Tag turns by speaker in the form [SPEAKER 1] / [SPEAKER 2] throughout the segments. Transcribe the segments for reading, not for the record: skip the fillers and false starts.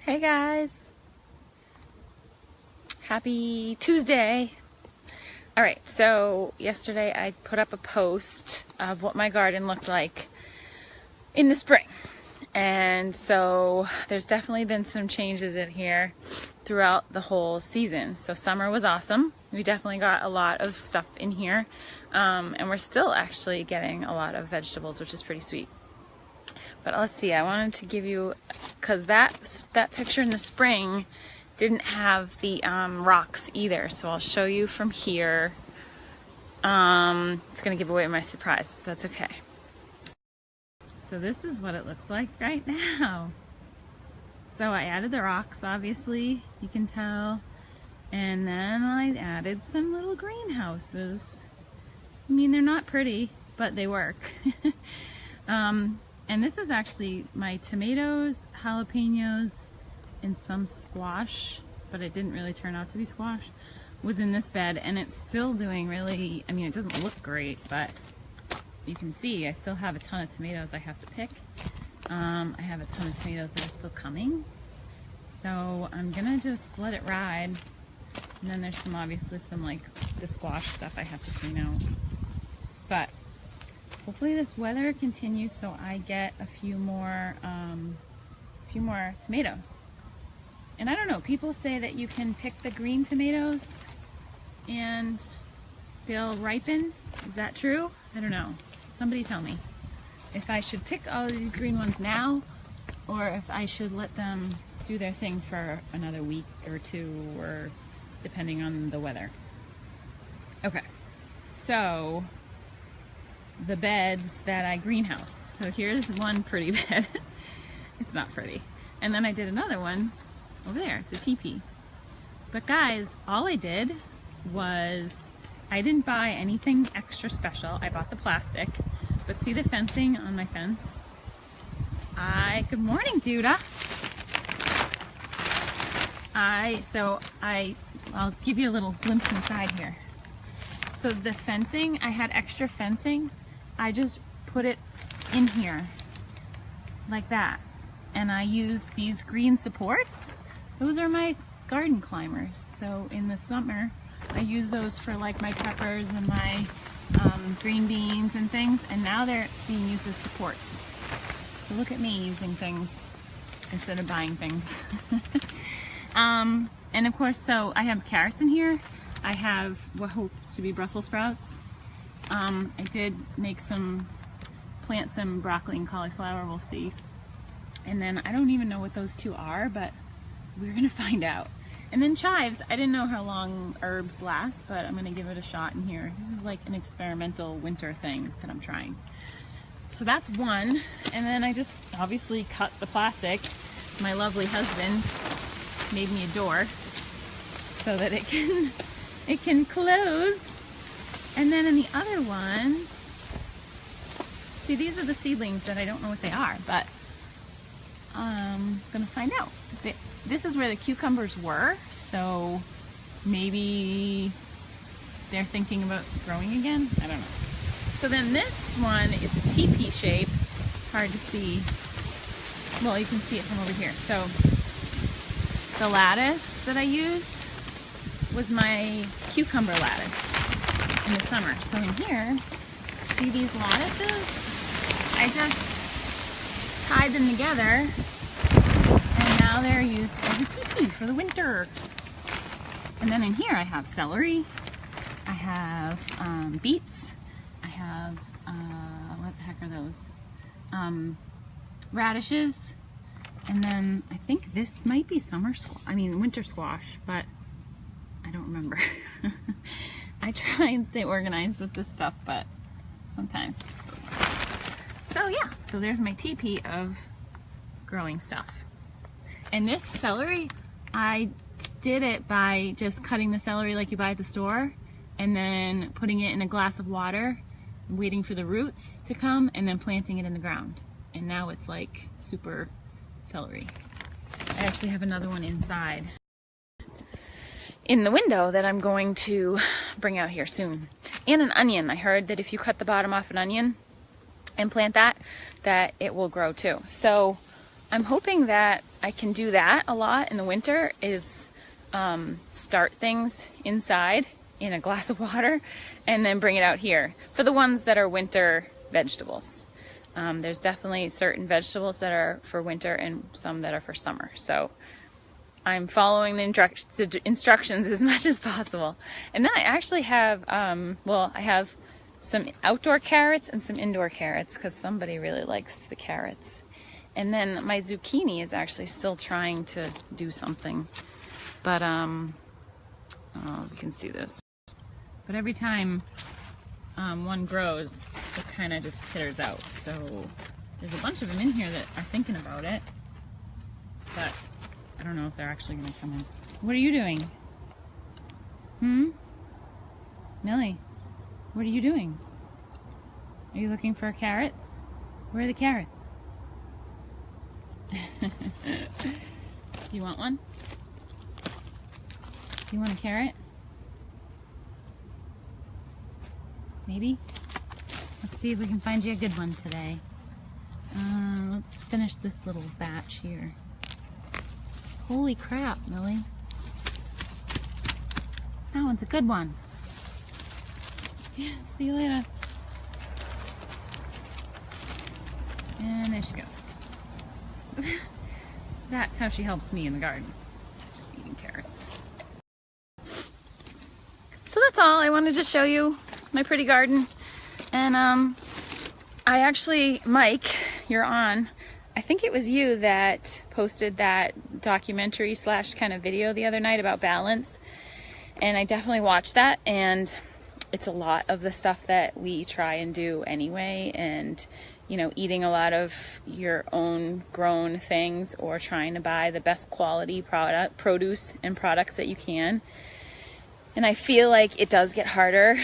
[SPEAKER 1] Hey guys, happy Tuesday. All right, so yesterday I put up a post of what my garden looked like in the spring. And so there's definitely been some changes in here throughout the whole season. So summer was awesome. We definitely got a lot of stuff in here. And we're still actually getting a lot of vegetables, which is pretty sweet. But let's see, I wanted to give you, because that picture in the spring didn't have the rocks either. So I'll show you from here. It's gonna give away my surprise, but that's okay. So this is what it looks like right now. So I added the rocks, obviously, you can tell. And then I added some little greenhouses. I mean, they're not pretty, but they work. And this is actually my tomatoes, jalapenos, and some squash, but it didn't really turn out to be squash, was in this bed, and it's still doing really, I mean, it doesn't look great, but you can see I still have a ton of tomatoes I have to pick. I have a ton of tomatoes that are still coming. So I'm gonna just let it ride. And then there's obviously some like the squash stuff I have to clean out. But hopefully this weather continues so I get a few more tomatoes. And I don't know, people say that you can pick the green tomatoes and they'll ripen. Is that true? I don't know. Somebody tell me if I should pick all of these green ones now or if I should let them do their thing for another week or two, or depending on the weather. Okay, so the beds that I greenhoused. So here's one pretty bed. It's not pretty. And then I did another one over there. It's a teepee. But guys, all I did was, I didn't buy anything extra special. I bought the plastic. But see the fencing on my fence? Good morning, Duda. I'll give you a little glimpse inside here. So the fencing, I had extra fencing. I just put it in here like that. And I use these green supports. Those are my garden climbers. So in the summer, I use those for like my peppers and my green beans and things. And now they're being used as supports. So look at me using things instead of buying things. And of course, so I have carrots in here. I have what hopes to be Brussels sprouts. I did make plant some broccoli and cauliflower, we'll see. And then I don't even know what those two are, but we're gonna find out. And then chives, I didn't know how long herbs last, but I'm gonna give it a shot in here. This is like an experimental winter thing that I'm trying. So that's one. And then I just obviously cut the plastic. My lovely husband made me a door so that it can close. And then in the other one, see, these are the seedlings that I don't know what they are, but I'm gonna find out. This is where the cucumbers were, so maybe they're thinking about growing again. I don't know. So then this one is a teepee shape. Hard to see. Well, you can see it from over here. So the lattice that I used was my cucumber lattice in the summer. So in here, see these lattices? I just tied them together and now they're used as a teepee for the winter. And then in here I have celery, I have beets, I have, what the heck are those? Radishes, and then I think this might be winter squash, but I don't remember. I try and stay organized with this stuff, but sometimes it just doesn't work. So yeah, so there's my teepee of growing stuff. And this celery, I did it by just cutting the celery like you buy at the store, and then putting it in a glass of water, waiting for the roots to come, and then planting it in the ground. And now it's like super celery. I actually have another one inside in the window that I'm going to bring out here soon. And an onion. I heard that if you cut the bottom off an onion and plant that it will grow too. So I'm hoping that I can do that a lot in the winter, is start things inside in a glass of water and then bring it out here for the ones that are winter vegetables. There's definitely certain vegetables that are for winter and some that are for summer. So I'm following the instructions as much as possible. And then I actually have, I have some outdoor carrots and some indoor carrots because somebody really likes the carrots. And then my zucchini is actually still trying to do something. But, you can see this. But every time one grows, it kind of just titters out. So there's a bunch of them in here that are thinking about it. But I don't know if they're actually going to come in. What are you doing? Millie, what are you doing? Are you looking for carrots? Where are the carrots? You want one? You want a carrot? Maybe? Let's see if we can find you a good one today. Let's finish this little batch here. Holy crap, Millie. That one's a good one. Yeah, see you later. And there she goes. That's how she helps me in the garden. Just eating carrots. So that's all. I wanted to show you my pretty garden. And I actually, Mike, you're on. I think it was you that posted that documentary / kind of video the other night about balance. And I definitely watched that, and it's a lot of the stuff that we try and do anyway. And, you know, eating a lot of your own grown things or trying to buy the best quality produce and products that you can. And I feel like it does get harder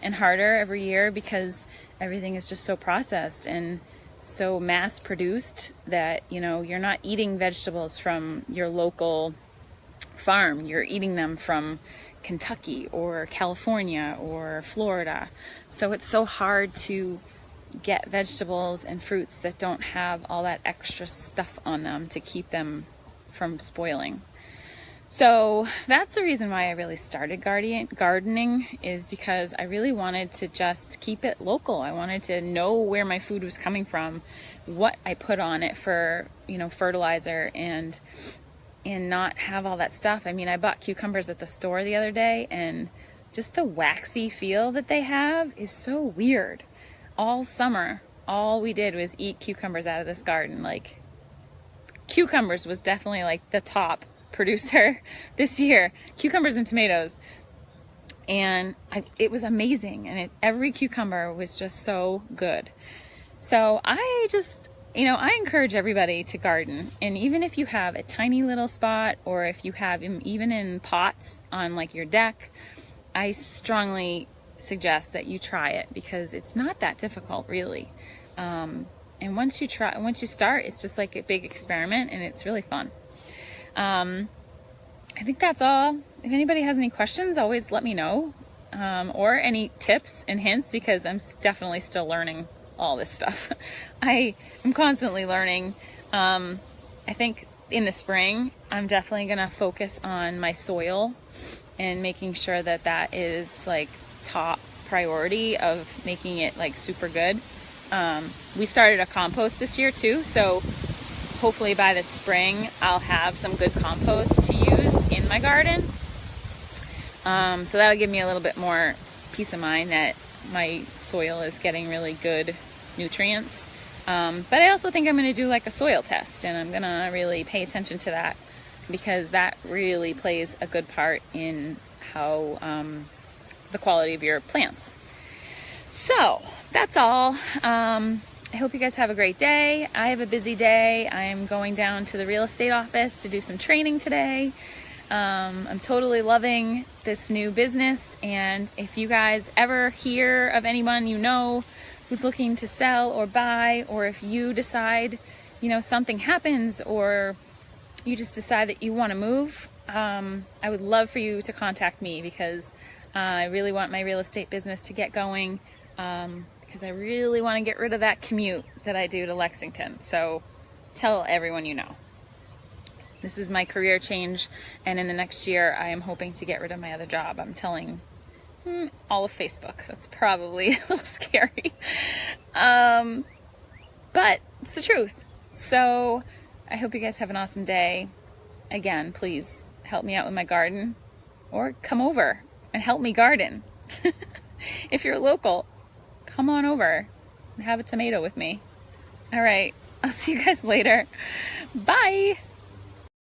[SPEAKER 1] and harder every year because everything is just so processed and so mass produced that, you know, you're not eating vegetables from your local farm. You're eating them from Kentucky or California or Florida. So it's so hard to get vegetables and fruits that don't have all that extra stuff on them to keep them from spoiling. So that's the reason why I really started gardening, is because I really wanted to just keep it local. I wanted to know where my food was coming from, what I put on it for, you know, fertilizer, and not have all that stuff. I mean, I bought cucumbers at the store the other day, and just the waxy feel that they have is so weird. All summer, all we did was eat cucumbers out of this garden. Like, cucumbers was definitely like the top producer this year. Cucumbers and tomatoes. And it was amazing. And every cucumber was just so good. So I just, you know, I encourage everybody to garden. And even if you have a tiny little spot, or if you have them even in pots on like your deck, I strongly suggest that you try it, because it's not that difficult really. And once you start, it's just like a big experiment, and it's really fun. I think that's all. If anybody has any questions, always let me know, or any tips and hints, because I'm definitely still learning all this stuff. I am constantly learning. I think in the spring, I'm definitely gonna focus on my soil and making sure that that is like top priority of making it like super good. We started a compost this year too, so hopefully by the spring I'll have some good compost to use in my garden. So that'll give me a little bit more peace of mind that my soil is getting really good nutrients. But I also think I'm going to do like a soil test, and I'm going to really pay attention to that, because that really plays a good part in how the quality of your plants. So that's all. I hope you guys have a great day. I have a busy day. I'm going down to the real estate office to do some training today. I'm totally loving this new business, and if you guys ever hear of anyone you know who's looking to sell or buy, or if you decide, you know, something happens, or you just decide that you want to move, I would love for you to contact me, because I really want my real estate business to get going, because I really want to get rid of that commute that I do to Lexington. So tell everyone you know. This is my career change, and in the next year I am hoping to get rid of my other job. I'm telling all of Facebook. That's probably a little scary. But it's the truth. So I hope you guys have an awesome day. Again, please help me out with my garden, or come over and help me garden. If you're local, come on over and have a tomato with me. All right, I'll see you guys later. Bye.